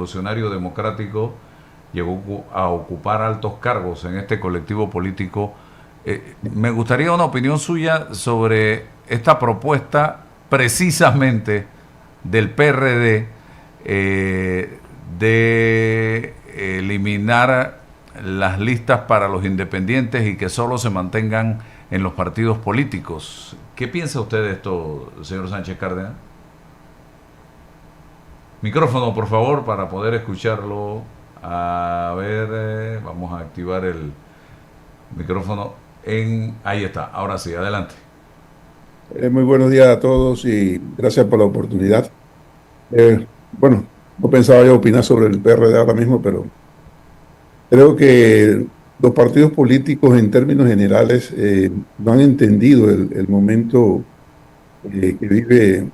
Revolucionario Democrático, llegó a ocupar altos cargos en este colectivo político. Me gustaría una opinión suya sobre esta propuesta precisamente del PRD de eliminar las listas para los independientes y que solo se mantengan en los partidos políticos. ¿Qué piensa usted de esto, señor Sánchez Cárdenas? Micrófono, por favor, para poder escucharlo. A ver, vamos a activar el micrófono. Ahí está, ahora sí, adelante. Muy buenos días a todos y gracias por la oportunidad. Bueno, no pensaba yo opinar sobre el PRD ahora mismo, pero creo que los partidos políticos en términos generales no han entendido el momento que vive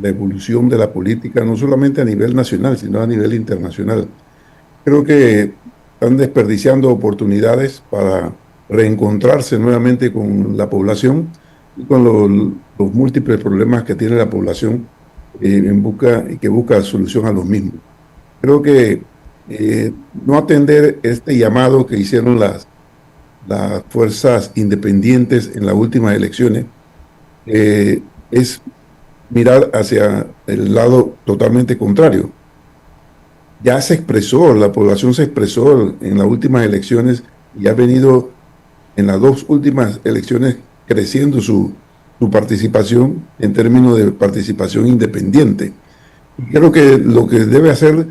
la evolución de la política, no solamente a nivel nacional, sino a nivel internacional. Creo que están desperdiciando oportunidades para reencontrarse nuevamente con la población y con los múltiples problemas que tiene la población y que busca solución a los mismos. Creo que no atender este llamado que hicieron las fuerzas independientes en las últimas elecciones es mirar hacia el lado totalmente contrario. Ya se expresó, la población se expresó en las últimas elecciones y ha venido en las dos últimas elecciones creciendo su participación en términos de participación independiente. Y creo que lo que debe hacer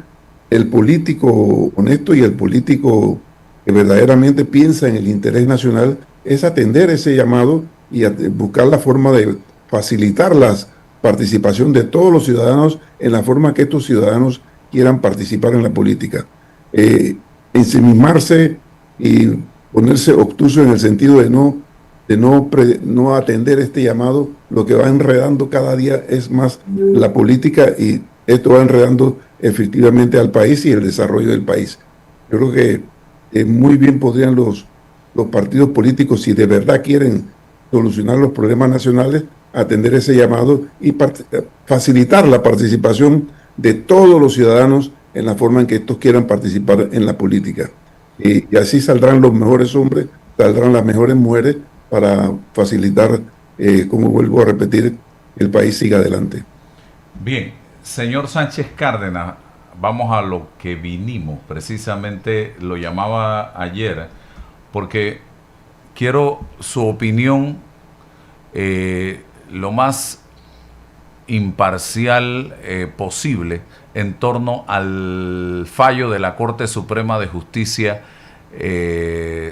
el político honesto y el político que verdaderamente piensa en el interés nacional es atender ese llamado y buscar la forma de facilitar la participación de todos los ciudadanos en la forma que estos ciudadanos quieran participar en la política. Ensimismarse y ponerse obtuso en el sentido de no atender este llamado, lo que va enredando cada día es más la política y esto va enredando efectivamente al país y el desarrollo del país. Yo creo que muy bien podrían los partidos políticos, si de verdad quieren solucionar los problemas nacionales, atender ese llamado y facilitar la participación de todos los ciudadanos en la forma en que estos quieran participar en la política. Y así saldrán los mejores hombres, saldrán las mejores mujeres para facilitar, como vuelvo a repetir, el país siga adelante. Bien, señor Sánchez Cárdenas, vamos a lo que vinimos. Precisamente lo llamaba ayer porque quiero su opinión lo más imparcial posible en torno al fallo de la Corte Suprema de Justicia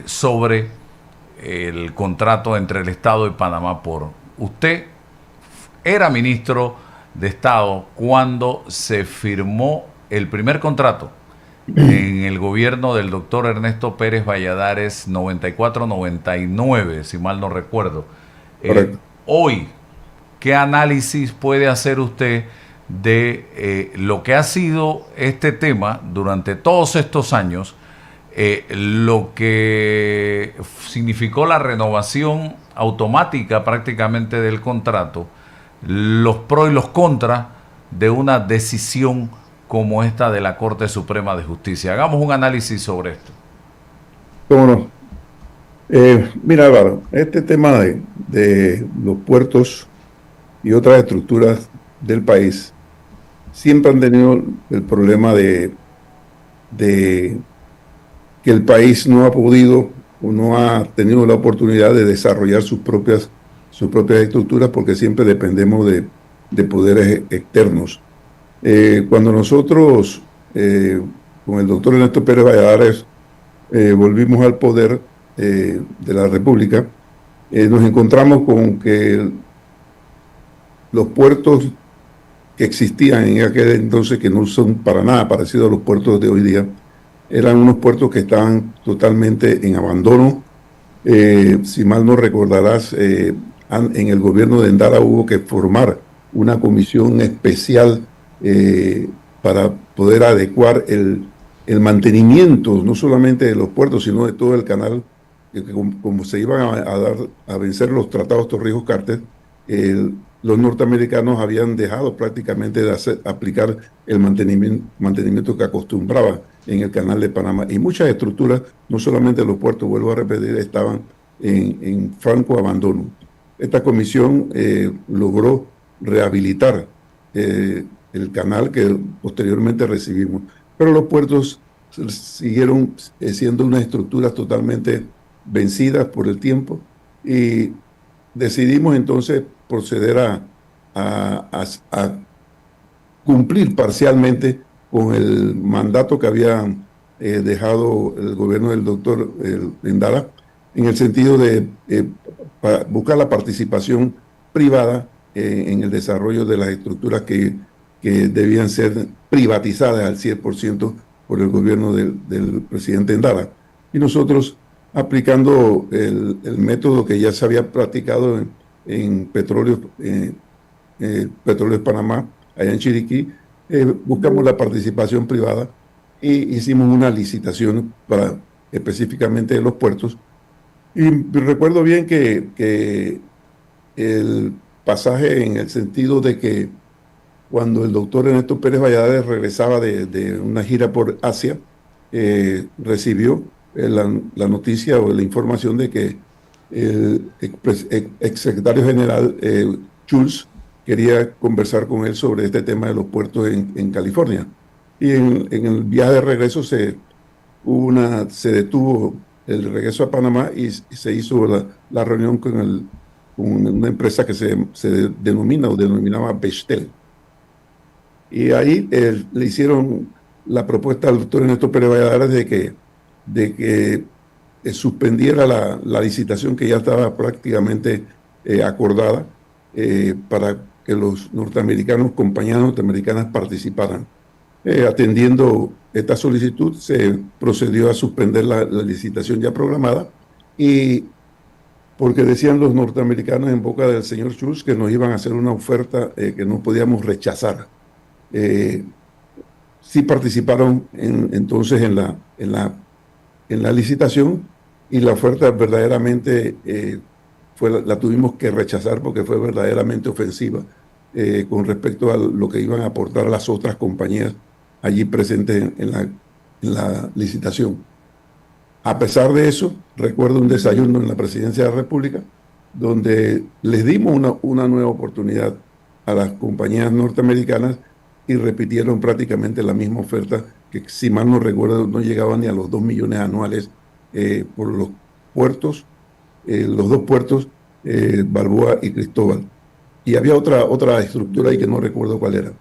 sobre el contrato entre el Estado y Panamá Port. Usted era ministro de Estado cuando se firmó el primer contrato en el gobierno del doctor Ernesto Pérez Valladares 94-99, si mal no recuerdo. Hoy, ¿qué análisis puede hacer usted de lo que ha sido este tema durante todos estos años, lo que significó la renovación automática prácticamente del contrato, los pros y los contras de una decisión como esta de la Corte Suprema de Justicia? Hagamos un análisis sobre esto. ¿Cómo no? Mira, Álvaro, este tema de los puertos y otras estructuras del país siempre han tenido el problema de que el país no ha podido o no ha tenido la oportunidad de desarrollar sus propias estructuras porque siempre dependemos de poderes externos. Cuando nosotros, con el doctor Ernesto Pérez Valladares, volvimos al poder de la República, nos encontramos con que los puertos que existían en aquel entonces, que no son para nada parecidos a los puertos de hoy día, eran unos puertos que estaban totalmente en abandono. Si mal no recordarás, en el gobierno de Endara hubo que formar una comisión especial para poder adecuar el mantenimiento, no solamente de los puertos, sino de todo el canal, que como se iban a vencer los tratados Torrijos-Carter, los norteamericanos habían dejado prácticamente de aplicar el mantenimiento que acostumbraban en el canal de Panamá. Y muchas estructuras, no solamente los puertos, vuelvo a repetir, estaban en franco abandono. Esta comisión logró rehabilitar el canal que posteriormente recibimos, pero los puertos siguieron siendo unas estructuras totalmente vencidas por el tiempo y decidimos entonces proceder a cumplir parcialmente con el mandato que había dejado el gobierno del doctor Endara, en el sentido de buscar la participación privada en el desarrollo de las estructuras que debían ser privatizadas al 100% por el gobierno del presidente Endara. Y nosotros, aplicando el método que ya se había practicado en Petróleos Panamá, allá en Chiriquí, buscamos la participación privada e hicimos una licitación para específicamente los puertos. Y recuerdo bien que el pasaje en el sentido de que cuando el doctor Ernesto Pérez Valladares regresaba de una gira por Asia, recibió la noticia o la información de que el exsecretario general Schultz quería conversar con él sobre este tema de los puertos en California. Y en el viaje de regreso se detuvo el regreso a Panamá y se hizo la reunión con una empresa que se denominaba Bechtel. Y ahí le hicieron la propuesta al doctor Ernesto Pérez Valladares de que suspendiera la licitación que ya estaba prácticamente acordada para que los norteamericanos, compañías norteamericanas participaran. Atendiendo esta solicitud, se procedió a suspender la licitación ya programada, y porque decían los norteamericanos en boca del señor Schultz que nos iban a hacer una oferta que no podíamos rechazar. Sí participaron entonces en la licitación, y la oferta verdaderamente la tuvimos que rechazar porque fue verdaderamente ofensiva con respecto a lo que iban a aportar las otras compañías allí presentes en la licitación. A pesar de eso, recuerdo un desayuno en la Presidencia de la República donde les dimos una nueva oportunidad a las compañías norteamericanas y repitieron prácticamente la misma oferta, que si mal no recuerdo no llegaba ni a los 2 millones anuales por los puertos, los dos puertos, Balboa y Cristóbal. Y había otra estructura ahí que no recuerdo cuál era.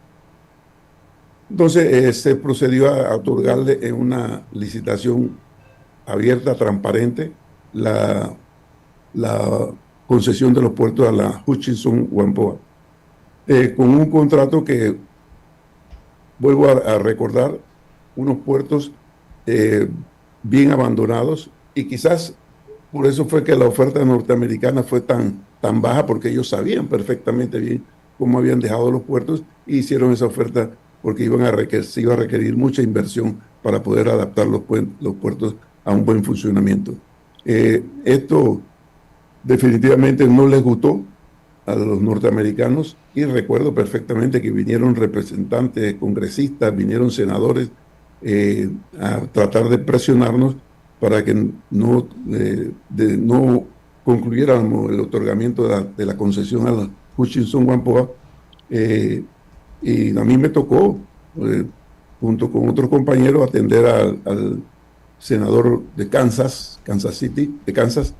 Entonces se procedió a otorgarle en una licitación abierta, transparente, la concesión de los puertos a la Hutchinson Whampoa, con un contrato que, vuelvo a recordar, unos puertos bien abandonados, y quizás por eso fue que la oferta norteamericana fue tan baja, porque ellos sabían perfectamente bien cómo habían dejado los puertos y hicieron esa oferta porque se iba a requerir mucha inversión para poder adaptar los puertos a un buen funcionamiento. Esto definitivamente no les gustó a los norteamericanos, y recuerdo perfectamente que vinieron representantes, congresistas, vinieron senadores a tratar de presionarnos para que no concluyéramos el otorgamiento de la concesión a la Hutchinson Whampoa. Y a mí me tocó, junto con otros compañeros, atender al senador de Kansas City, de Kansas,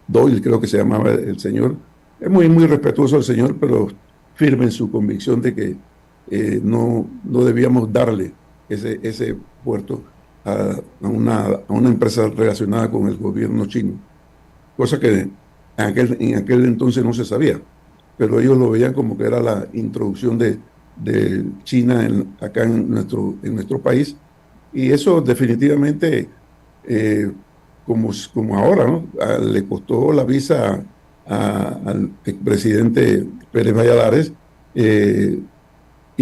Doyle creo que se llamaba el señor. Es muy, muy respetuoso el señor, pero firme en su convicción de que no debíamos darle ese puerto a una empresa relacionada con el gobierno chino, cosa que en aquel entonces no se sabía, pero ellos lo veían como que era la introducción de China acá en nuestro país, y eso definitivamente, como ahora, ¿no? Le costó la visa al presidente Pérez Valladares,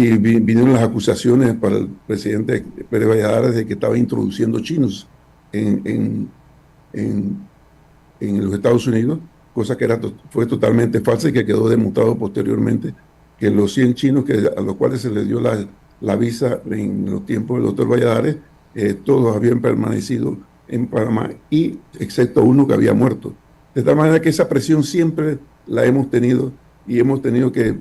y vinieron las acusaciones para el presidente Pérez Valladares de que estaba introduciendo chinos en los Estados Unidos, cosa que fue totalmente falsa y que quedó demostrado posteriormente, que los 100 chinos a los cuales se les dio la visa en los tiempos del doctor Valladares, todos habían permanecido en Panamá, y excepto uno que había muerto. De tal manera que esa presión siempre la hemos tenido, y hemos tenido que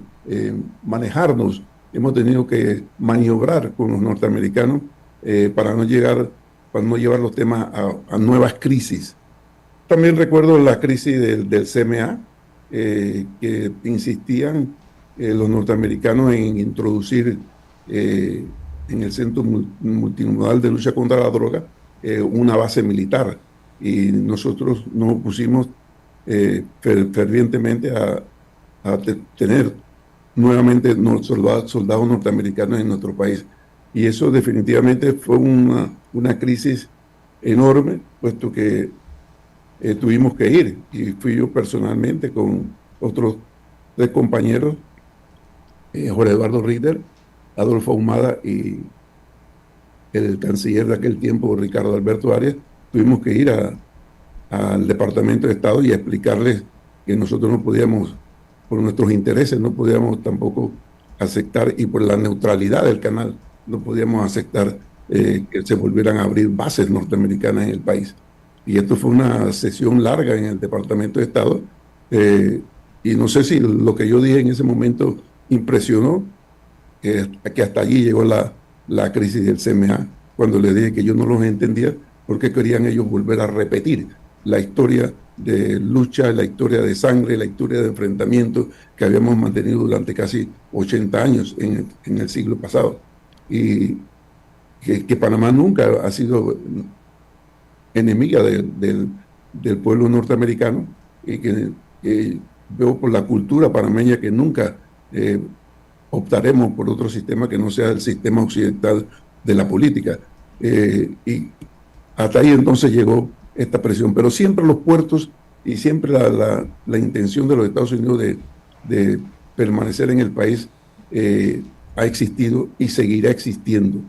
manejarnos, hemos tenido que maniobrar con los norteamericanos para no llevar los temas a nuevas crisis. También recuerdo la crisis del CMA, que insistían los norteamericanos en introducir en el Centro Multimodal de Lucha contra la Droga una base militar, y nosotros nos opusimos fervientemente a tener nuevamente soldados norteamericanos en nuestro país. Y eso definitivamente fue una crisis enorme, puesto que tuvimos que ir, y fui yo personalmente con otros 3 compañeros, Jorge Eduardo Ritter, Adolfo Ahumada y el canciller de aquel tiempo, Ricardo Alberto Arias. Tuvimos que ir al Departamento de Estado y explicarles que nosotros no podíamos, por nuestros intereses, no podíamos tampoco aceptar, y por la neutralidad del canal, no podíamos aceptar que se volvieran a abrir bases norteamericanas en el país. Y esto fue una sesión larga en el Departamento de Estado, y no sé si lo que yo dije en ese momento impresionó, que hasta allí llegó la crisis del CMA, cuando les dije que yo no los entendía porque querían ellos volver a repetir la historia de lucha, la historia de sangre, la historia de enfrentamiento que habíamos mantenido durante casi 80 años en el siglo pasado. Y que Panamá nunca ha sido enemiga del pueblo norteamericano, y que veo por la cultura panameña que nunca optaremos por otro sistema que no sea el sistema occidental de la política. Y hasta ahí entonces llegó esta presión, pero siempre los puertos y siempre la intención de los Estados Unidos de permanecer en el país ha existido y seguirá existiendo.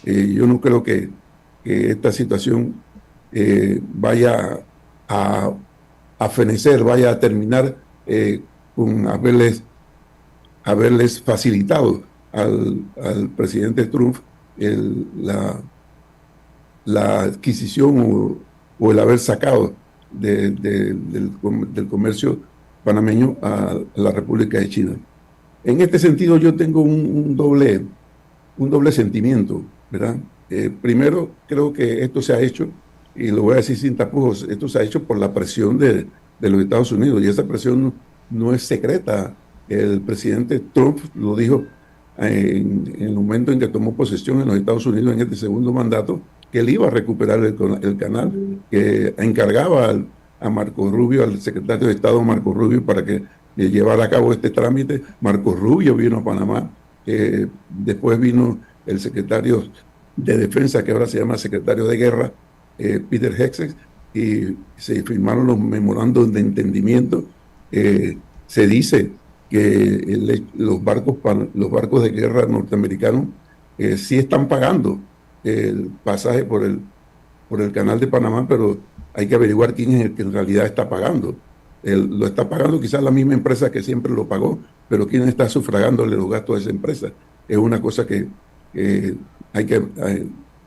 Yo no creo que esta situación vaya a fenecer, vaya a terminar con haberles facilitado al presidente Trump la adquisición o el haber sacado del comercio panameño a la República de China. En este sentido yo tengo un doble sentimiento, ¿verdad? Primero, creo que esto se ha hecho, y lo voy a decir sin tapujos, esto se ha hecho por la presión de los Estados Unidos, y esa presión no es secreta. El presidente Trump lo dijo en el momento en que tomó posesión en los Estados Unidos en este segundo mandato, que él iba a recuperar el canal, que encargaba a Marco Rubio, al secretario de Estado Marco Rubio, para que llevara a cabo este trámite. Marco Rubio vino a Panamá, después vino el secretario de Defensa, que ahora se llama secretario de Guerra, Peter Hegseth, y se firmaron los memorandos de entendimiento. Se dice que los barcos de guerra norteamericanos sí están pagando el pasaje por el canal de Panamá, pero hay que averiguar quién es el que en realidad está pagando. Lo está pagando quizás la misma empresa que siempre lo pagó, pero quién está sufragándole los gastos a esa empresa. Es una cosa que hay que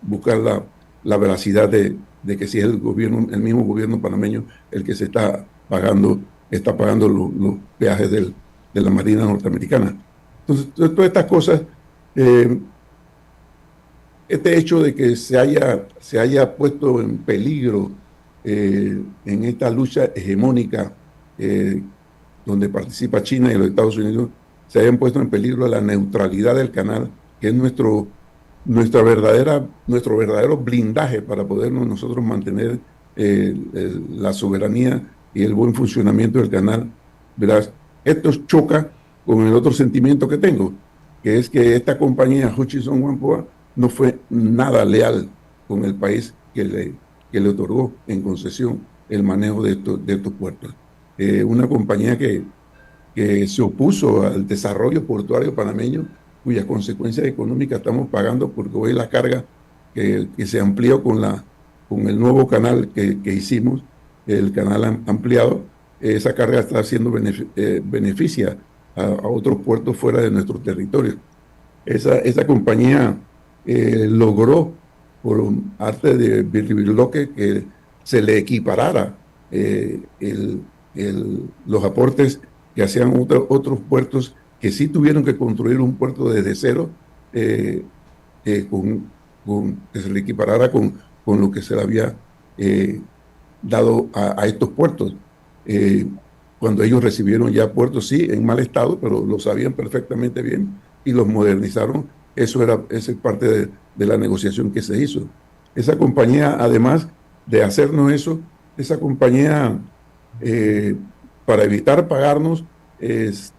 buscar la veracidad de que si es el mismo gobierno panameño el que se está pagando los peajes de la Marina norteamericana. Entonces, todas estas cosas, este hecho de que se haya puesto en peligro en esta lucha hegemónica donde participa China y los Estados Unidos, se hayan puesto en peligro la neutralidad del canal, que es nuestro verdadero blindaje para podernos nosotros mantener la soberanía y el buen funcionamiento del canal. Verás, esto choca con el otro sentimiento que tengo, que es que esta compañía Hutchison Whampoa no fue nada leal con el país que le otorgó en concesión el manejo de estos puertos. Una compañía que se opuso al desarrollo portuario panameño, cuyas consecuencias económicas estamos pagando, porque hoy la carga que se amplió con el nuevo canal que hicimos, el canal ampliado, esa carga está siendo beneficia a otros puertos fuera de nuestro territorio. Esa compañía logró, por un arte de birlibirloque, que se le equiparara los aportes que hacían otros puertos que sí tuvieron que construir un puerto desde cero, eh, que se le equiparara con lo que se le había dado a estos puertos. Eh, Cuando ellos recibieron ya puertos, sí, en mal estado, pero lo sabían perfectamente bien y los modernizaron. Esa es parte de la negociación que se hizo. Esa compañía, además de hacernos eso, esa compañía, eh, para evitar pagarnos,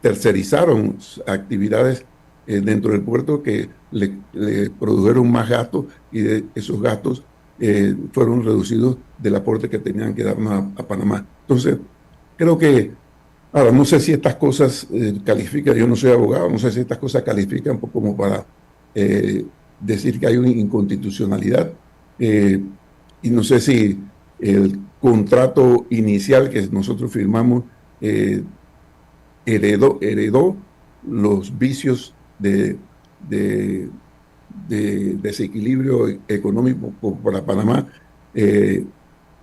tercerizaron actividades dentro del puerto que le produjeron más gastos, y de esos gastos fueron reducidos del aporte que tenían que darnos a Panamá. Entonces, creo que, ahora, no sé si estas cosas califican, yo no soy abogado, no sé si estas cosas califican como para decir que hay una inconstitucionalidad, eh, y no sé si el contrato inicial que nosotros firmamos eh, heredó los vicios de, de desequilibrio económico para Panamá, eh,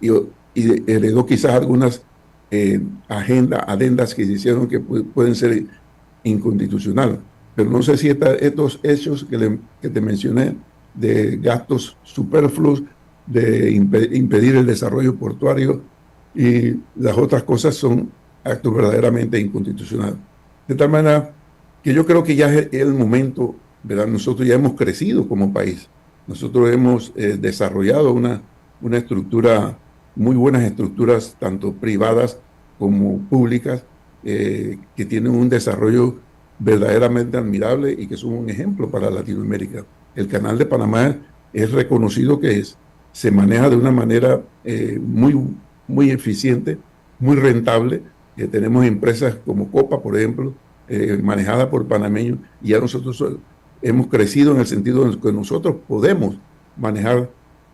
y, y heredó quizás algunas adendas que se hicieron que pueden ser inconstitucionales. Pero no sé si estos hechos que te mencioné, de gastos superfluos, de impedir el desarrollo portuario y las otras cosas, son actos verdaderamente inconstitucionales. De tal manera que yo creo que ya es el momento, ¿verdad? Nosotros ya hemos crecido como país. Nosotros hemos desarrollado una estructura, muy buenas estructuras, tanto privadas como públicas, que tienen un desarrollo verdaderamente admirable y que son un ejemplo para Latinoamérica. El Canal de Panamá es reconocido que se maneja de una manera muy eficiente, muy rentable. Tenemos empresas como Copa, por ejemplo, manejada por panameños, y ya nosotros hemos crecido en el sentido en que nosotros podemos manejar,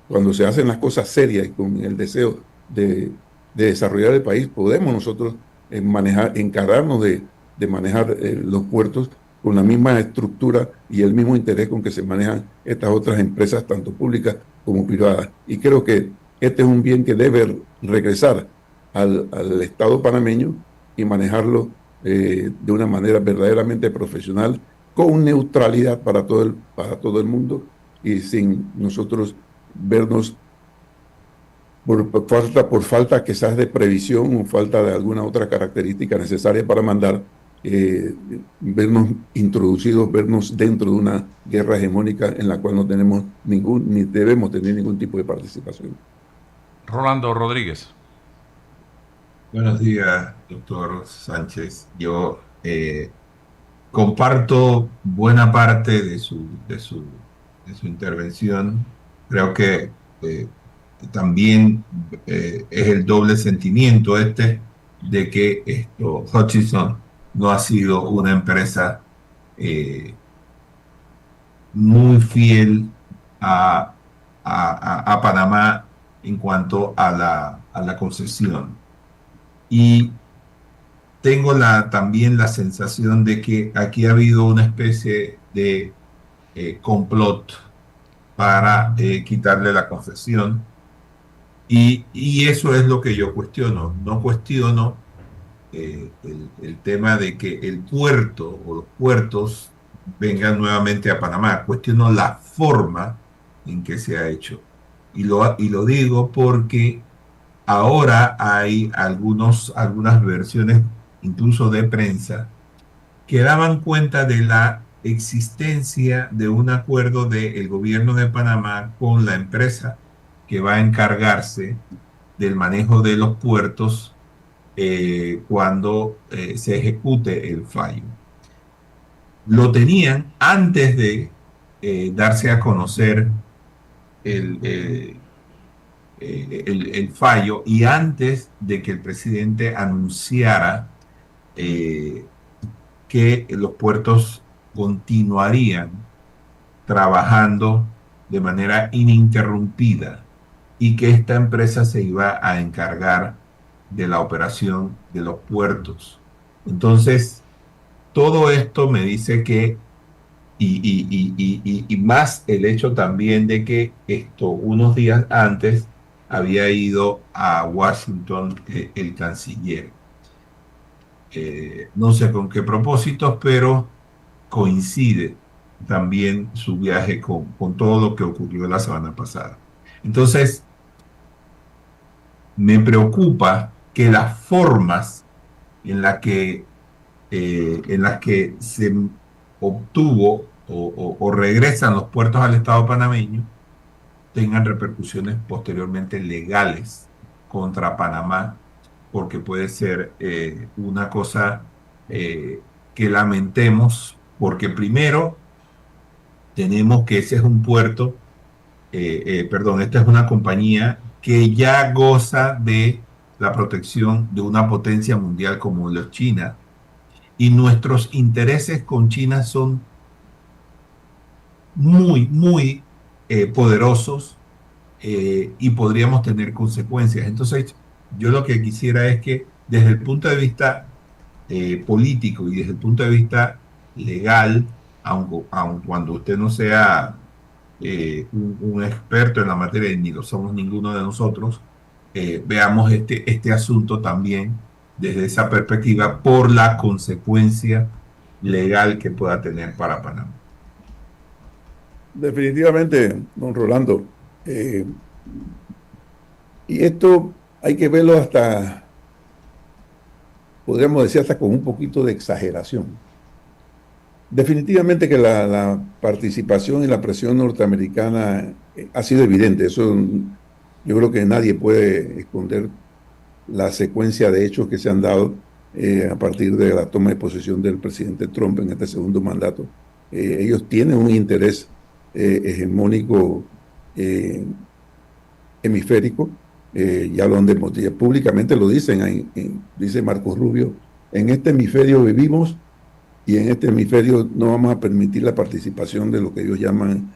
cuando se hacen las cosas serias y con el deseo de desarrollar el país, podemos nosotros encargarnos de manejar los puertos con la misma estructura y el mismo interés con que se manejan estas otras empresas, tanto públicas como privadas. Y creo que este es un bien que debe regresar al Estado panameño y manejarlo de una manera verdaderamente profesional, con neutralidad para todo el mundo, y sin nosotros vernos por falta quizás de previsión o falta de alguna otra característica necesaria para mandar, vernos introducidos, vernos dentro de una guerra hegemónica en la cual no tenemos ni debemos tener ningún tipo de participación. Rolando Rodríguez. Buenos días, doctor Sánchez. Yo comparto buena parte de su intervención. Creo que también es el doble sentimiento de que Hutchison no ha sido una empresa muy fiel a Panamá en cuanto a la concesión. Y tengo también la sensación de que aquí ha habido una especie de complot para quitarle la concesión, y eso es lo que yo cuestiono. No cuestiono el tema de que el puerto o los puertos vengan nuevamente a Panamá. Cuestiono la forma en que se ha hecho. Y lo digo porque ahora hay algunas versiones, incluso de prensa, que daban cuenta de la existencia de un acuerdo del gobierno de Panamá con la empresa que va a encargarse del manejo de los puertos cuando se ejecute el fallo. Lo tenían antes de darse a conocer el fallo, y antes de que el presidente anunciara que los puertos continuarían trabajando de manera ininterrumpida y que esta empresa se iba a encargar de la operación de los puertos. Entonces, todo esto me dice que, y más el hecho también de que esto, unos días antes, había ido a Washington el canciller. No sé con qué propósitos, pero coincide también su viaje con todo lo que ocurrió la semana pasada. Entonces, me preocupa que las formas en las que se obtuvo o regresan los puertos al Estado panameño tengan repercusiones posteriormente legales contra Panamá, porque puede ser una cosa que lamentemos, porque primero tenemos que ese es un puerto, perdón, esta es una compañía que ya goza de la protección de una potencia mundial como la China, y nuestros intereses con China son muy, muy poderosos, y podríamos tener consecuencias. Entonces, yo lo que quisiera es que desde el punto de vista político y desde el punto de vista legal, aun cuando usted no sea un experto en la materia, ni lo somos ninguno de nosotros, veamos este asunto también desde esa perspectiva por la consecuencia legal que pueda tener para Panamá. Definitivamente, don Rolando. eh, y esto hay que verlo hasta, podríamos decir, hasta con un poquito de exageración. Definitivamente que la participación y la presión norteamericana ha sido evidente. Eso yo creo que nadie puede esconder la secuencia de hechos que se han dado a partir de la toma de posesión del presidente Trump en este segundo mandato. Ellos tienen un interés hegemónico eh, hemisférico, ya lo han demostrado, públicamente lo dicen, dice Marco Rubio, en este hemisferio vivimos y en este hemisferio no vamos a permitir la participación de lo que ellos llaman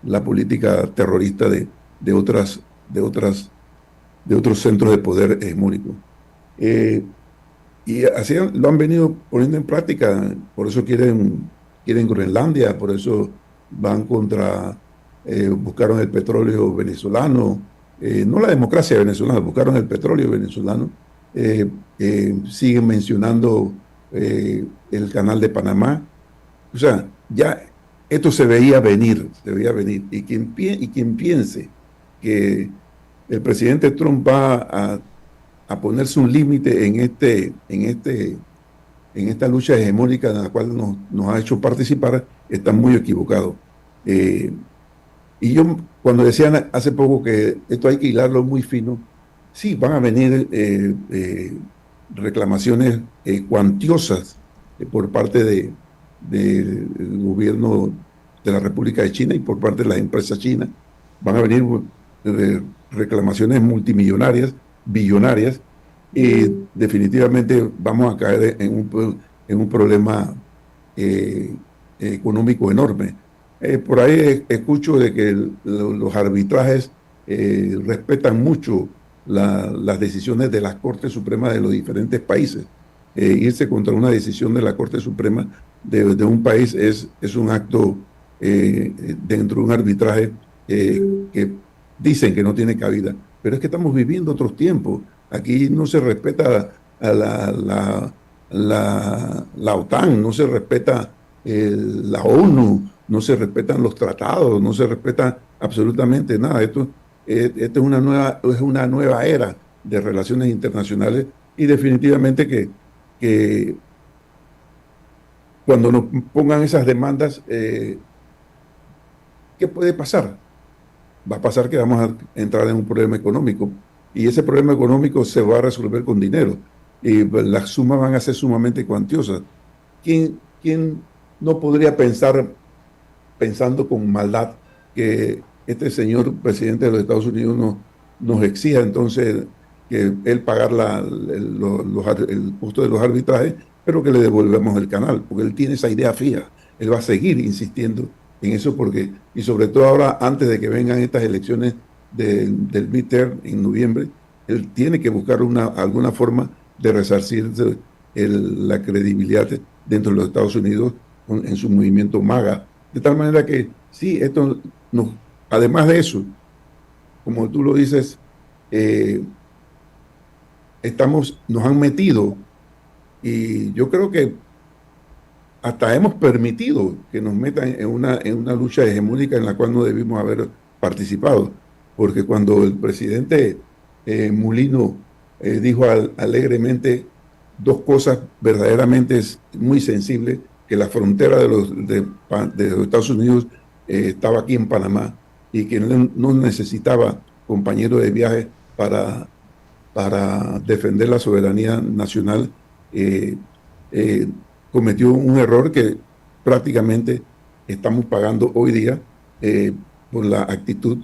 la política terrorista de otras, de otras, de otros centros de poder hegemónico. Eh, y así lo han venido poniendo en práctica, por eso quieren Groenlandia, por eso van buscaron el petróleo venezolano, no la democracia venezolana, buscaron el petróleo venezolano, siguen mencionando el canal de Panamá. O sea, ya esto se veía venir. Y quien piense que el presidente Trump va a ponerse un límite en esta lucha hegemónica en la cual nos ha hecho participar, está muy equivocado. Y yo, cuando decían hace poco que esto hay que hilarlo muy fino, sí, van a venir reclamaciones cuantiosas por parte del gobierno de la República de China y por parte de las empresas chinas. Van a venir reclamaciones multimillonarias, billonarias, y definitivamente vamos a caer en un problema económico enorme. Por ahí escucho de que los arbitrajes respetan mucho las decisiones de las Cortes Supremas de los diferentes países. Irse contra una decisión de la Corte Suprema de un país es un acto dentro de un arbitraje que dicen que no tiene cabida. Pero es que estamos viviendo otros tiempos. Aquí no se respeta a la OTAN, no se respeta la ONU, no se respetan los tratados, no se respeta absolutamente nada. Esto es una nueva era de relaciones internacionales y definitivamente que cuando nos pongan esas demandas, ¿qué puede pasar? Va a pasar que vamos a entrar en un problema económico y ese problema económico se va a resolver con dinero y las sumas van a ser sumamente cuantiosas. ¿Quién no podría pensando con maldad que este señor presidente de los Estados Unidos nos exija entonces que él pagar el costo de los arbitrajes, pero que le devolvamos el canal, porque él tiene esa idea fija. Él va a seguir insistiendo en eso y sobre todo ahora, antes de que vengan estas elecciones del midterm en noviembre, él tiene que buscar alguna forma de resarcir la credibilidad dentro de los Estados Unidos en su movimiento MAGA. De tal manera que sí, esto además de eso, como tú lo dices, eh, nos han metido y yo creo que hasta hemos permitido que nos metan en una lucha hegemónica en la cual no debimos haber participado, porque cuando el presidente Mulino dijo alegremente dos cosas verdaderamente muy sensibles, que la frontera de los Estados Unidos estaba aquí en Panamá y que no necesitaba compañeros de viaje para defender la soberanía nacional, eh, eh, cometió un error que prácticamente estamos pagando hoy día por la actitud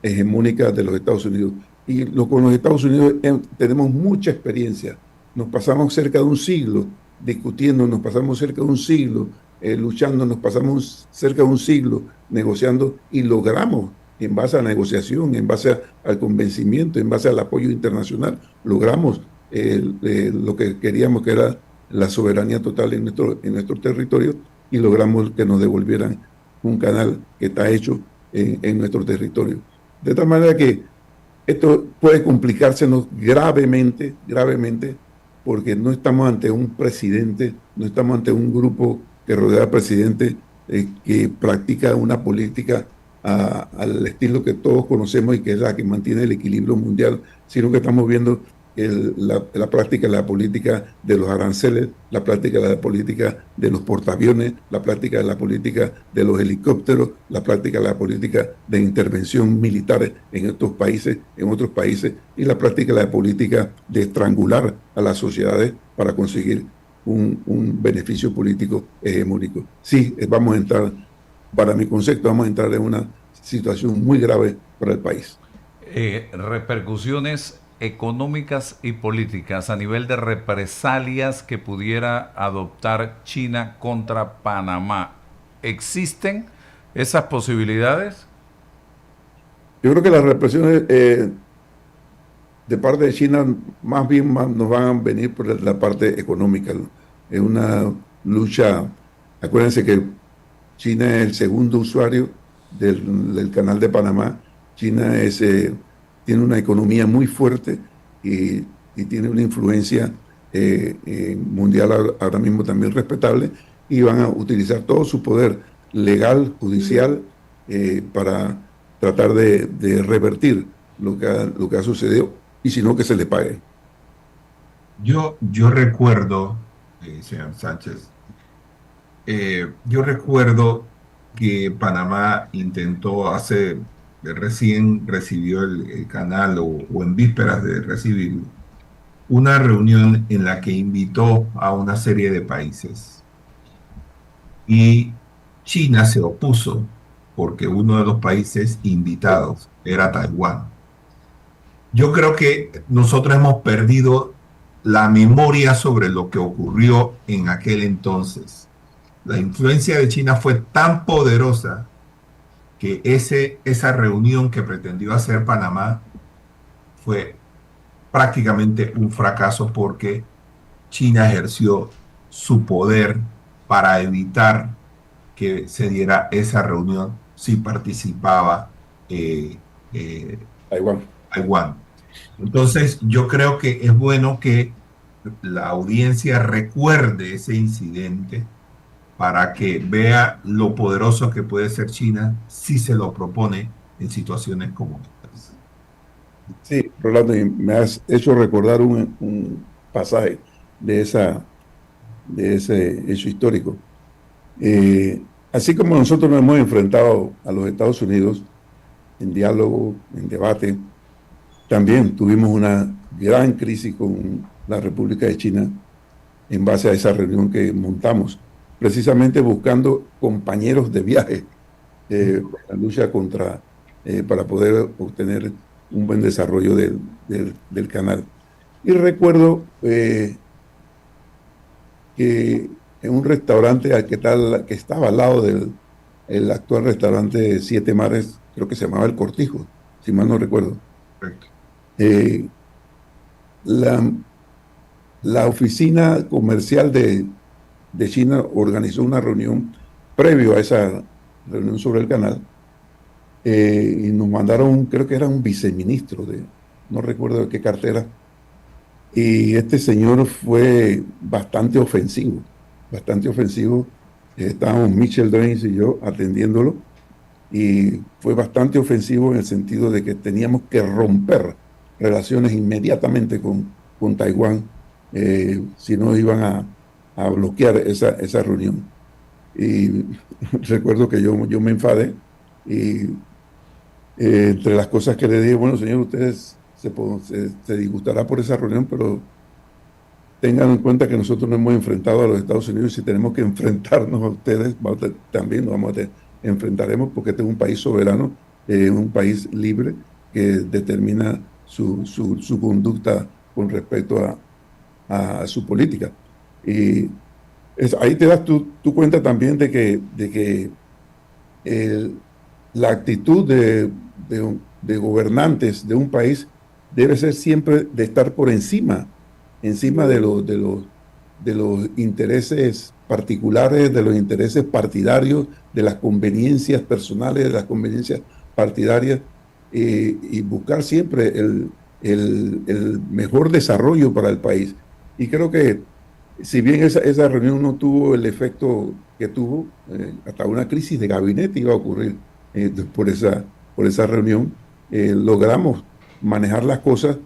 hegemónica de los Estados Unidos. Y con los Estados Unidos tenemos mucha experiencia. Nos pasamos cerca de un siglo discutiendo, nos pasamos cerca de un siglo luchando, nos pasamos cerca de un siglo negociando y logramos, en base a la negociación, en base al convencimiento, en base al apoyo internacional, logramos lo que queríamos, que era la soberanía total en nuestro territorio, y logramos que nos devolvieran un canal que está hecho en nuestro territorio. De tal manera que esto puede complicársenos gravemente, gravemente, porque no estamos ante un presidente, no estamos ante un grupo que rodea al presidente que practica una política al estilo que todos conocemos y que es la que mantiene el equilibrio mundial, sino que estamos viendo la práctica de la política de los aranceles, la práctica de la política de los portaaviones, la práctica de la política de los helicópteros, la práctica de la política de intervención militar en estos países, en otros países, y la práctica de la política de estrangular a las sociedades para conseguir un beneficio político hegemónico. Sí, vamos a entrar, para mi concepto, vamos a entrar en una situación muy grave para el país. Repercusiones económicas y políticas a nivel de represalias que pudiera adoptar China contra Panamá. ¿Existen esas posibilidades? Yo creo que las represiones de parte de China más bien nos van a venir por la parte económica. Es una lucha. Acuérdense que China es el segundo usuario del canal de Panamá. China tiene una economía muy fuerte y tiene una influencia mundial ahora mismo también respetable, y van a utilizar todo su poder legal, judicial, para tratar de revertir lo que ha sucedido, y si no, que se le pague. Yo recuerdo, señor Sánchez, yo recuerdo que Panamá intentó recién recibió el canal o en vísperas de recibirlo, una reunión en la que invitó a una serie de países. Y China se opuso porque uno de los países invitados era Taiwán. Yo creo que nosotros hemos perdido la memoria sobre lo que ocurrió en aquel entonces. La influencia de China fue tan poderosa que esa reunión que pretendió hacer Panamá fue prácticamente un fracaso, porque China ejerció su poder para evitar que se diera esa reunión si participaba Taiwán. Taiwán. Entonces, yo creo que es bueno que la audiencia recuerde ese incidente para que vea lo poderoso que puede ser China si se lo propone en situaciones como estas. Sí, Rolando, y me has hecho recordar un pasaje de ese hecho histórico. Así como nosotros nos hemos enfrentado a los Estados Unidos en diálogo, en debate, también tuvimos una gran crisis con la República de China en base a esa reunión que montamos, precisamente buscando compañeros de viaje, la lucha para poder obtener un buen desarrollo del canal. Y recuerdo que en un restaurante que estaba al lado del actual restaurante Siete Mares, creo que se llamaba El Cortijo, si mal no recuerdo. Correcto. Eh, la, la oficina comercial de China organizó una reunión previo a esa reunión sobre el canal, y nos mandaron, creo que era un viceministro no recuerdo de qué cartera, y este señor fue bastante ofensivo. Estábamos Mitchell Drains y yo atendiéndolo, y fue bastante ofensivo en el sentido de que teníamos que romper relaciones inmediatamente con Taiwán, si no iban a bloquear esa reunión. Y recuerdo que yo me enfadé y entre las cosas que le dije, bueno, señor, ustedes se disgustará por esa reunión, pero tengan en cuenta que nosotros nos hemos enfrentado a los Estados Unidos, y si tenemos que enfrentarnos a ustedes, también nos enfrentaremos, porque este es un país soberano, un país libre que determina su conducta con respecto a su política. Y ahí te das tu cuenta también de que el- la actitud de gobernantes de un país debe ser siempre de estar por encima de los intereses particulares, de los intereses partidarios, de las conveniencias personales, de las conveniencias partidarias, y buscar siempre el mejor desarrollo para el país. Y creo que si bien esa reunión no tuvo el efecto que tuvo, hasta una crisis de gabinete iba a ocurrir por esa reunión, logramos manejar las cosas,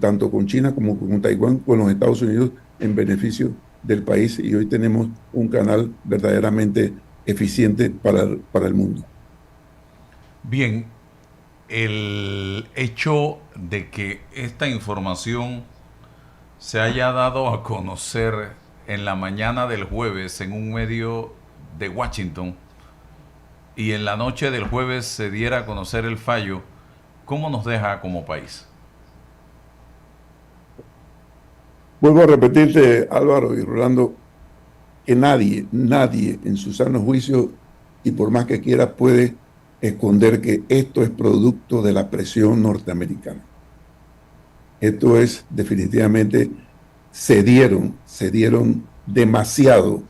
tanto con China como con Taiwán, con los Estados Unidos, en beneficio del país, y hoy tenemos un canal verdaderamente eficiente para el mundo. Bien, el hecho de que esta información se haya dado a conocer en la mañana del jueves en un medio de Washington y en la noche del jueves se diera a conocer el fallo, ¿cómo nos deja como país? Vuelvo a repetirte, Álvaro y Rolando, que nadie en su sano juicio, y por más que quiera, puede esconder que esto es producto de la presión norteamericana. Esto es definitivamente, cedieron demasiado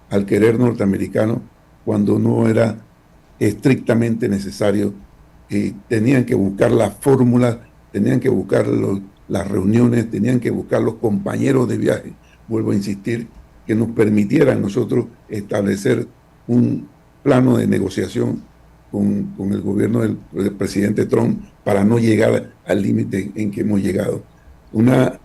al querer norteamericano cuando no era estrictamente necesario. Tenían que buscar las fórmulas, tenían que buscar las reuniones, tenían que buscar los compañeros de viaje, vuelvo a insistir, que nos permitieran nosotros establecer un plano de negociación con el gobierno del presidente Trump para no llegar al límite en que hemos llegado. Una,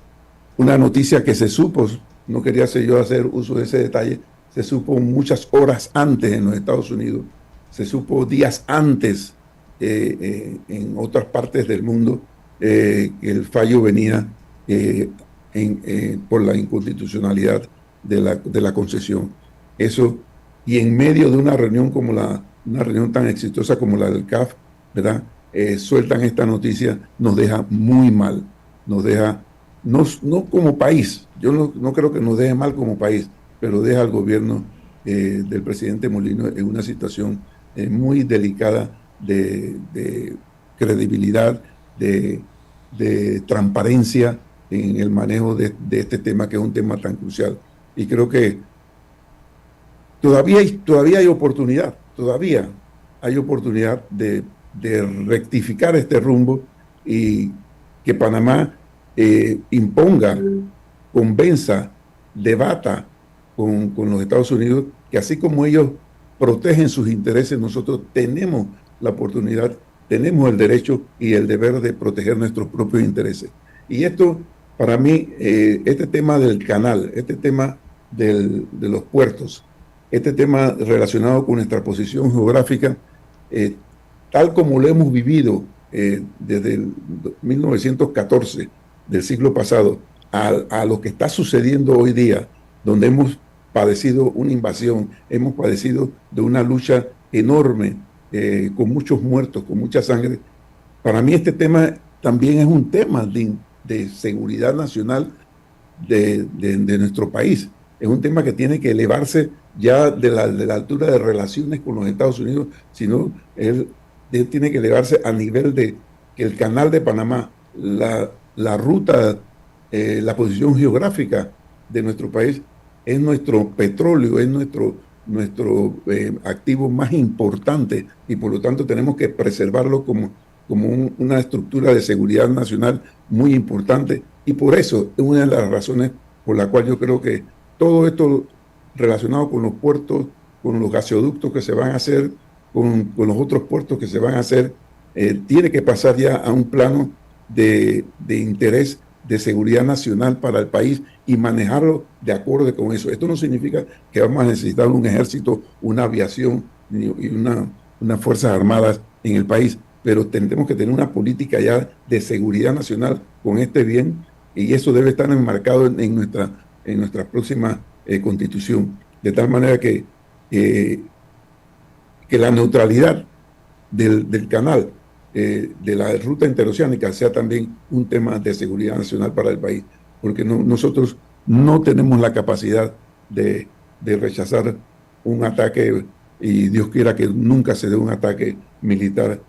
una noticia que se supo, no quería yo hacer uso de ese detalle, se supo muchas horas antes en los Estados Unidos, se supo días antes, en otras partes del mundo, que el fallo venía, por la inconstitucionalidad de la concesión. Eso, y en medio de una reunión tan exitosa como la del CAF, ¿verdad? Sueltan esta noticia, nos deja muy mal, nos deja, no como país, yo no creo que nos deje mal como país, pero deja al gobierno, del presidente Molino en una situación, muy delicada de credibilidad, de transparencia en el manejo de este tema, que es un tema tan crucial. Y creo que todavía hay oportunidad de rectificar este rumbo, y que Panamá, imponga, convenza, debata con los Estados Unidos, que así como ellos protegen sus intereses, nosotros tenemos la oportunidad, tenemos el derecho y el deber de proteger nuestros propios intereses. Y esto, para mí, este tema del canal, este tema de los puertos, este tema relacionado con nuestra posición geográfica, eh, tal como lo hemos vivido, desde el 1914 del siglo pasado, a lo que está sucediendo hoy día, donde hemos padecido una invasión, hemos padecido de una lucha enorme, con muchos muertos, con mucha sangre. Para mí este tema también es un tema de seguridad nacional de nuestro país. Es un tema que tiene que elevarse ya de la altura de relaciones con los Estados Unidos, sino es tiene que elevarse a nivel de que el canal de Panamá, la ruta, la posición geográfica de nuestro país es nuestro petróleo, es nuestro activo más importante y por lo tanto tenemos que preservarlo como una estructura de seguridad nacional muy importante y por eso es una de las razones por la cual yo creo que todo esto relacionado con los puertos, con los gasoductos que se van a hacer, con los otros puertos que se van a hacer, tiene que pasar ya a un plano de interés de seguridad nacional para el país y manejarlo de acuerdo con eso. Esto no significa que vamos a necesitar un ejército, una aviación y unas fuerzas armadas en el país, pero tendremos que tener una política ya de seguridad nacional con este bien y eso debe estar enmarcado en nuestra próxima constitución, de tal manera que la neutralidad del canal de la ruta interoceánica sea también un tema de seguridad nacional para el país, porque nosotros no tenemos la capacidad de rechazar un ataque y Dios quiera que nunca se dé un ataque militar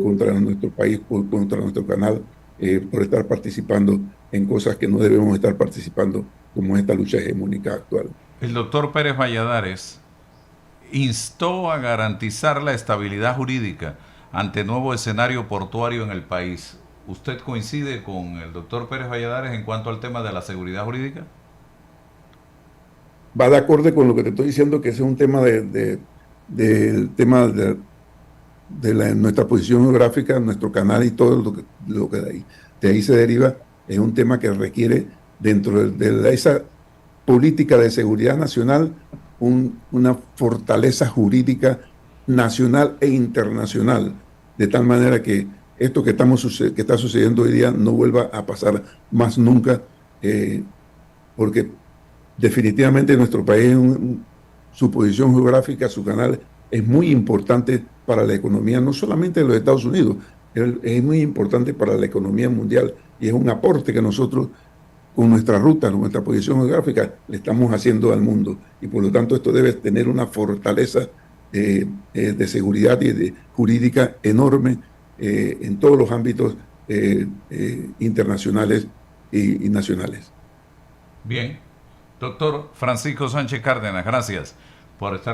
contra nuestro país, contra nuestro canal, por estar participando en cosas que no debemos estar participando, como esta lucha hegemónica actual. El doctor Pérez Valladares instó a garantizar la estabilidad jurídica ante nuevo escenario portuario en el país. ¿Usted coincide con el doctor Pérez Valladares en cuanto al tema de la seguridad jurídica? Va de acuerdo con lo que te estoy diciendo, que ese es un tema del tema de nuestra posición geográfica, nuestro canal y todo lo que de ahí se deriva, es un tema que requiere dentro de esa política de seguridad nacional una fortaleza jurídica nacional e internacional, de tal manera que esto que está sucediendo hoy día no vuelva a pasar más nunca, porque definitivamente nuestro país, su posición geográfica, su canal, es muy importante para la economía, no solamente de los Estados Unidos, es muy importante para la economía mundial y es un aporte que nosotros con nuestra ruta, con nuestra posición geográfica, le estamos haciendo al mundo. Y por lo tanto esto debe tener una fortaleza de seguridad y de jurídica enorme en todos los ámbitos internacionales y nacionales. Bien. Doctor Francisco Sánchez Cárdenas, gracias por estar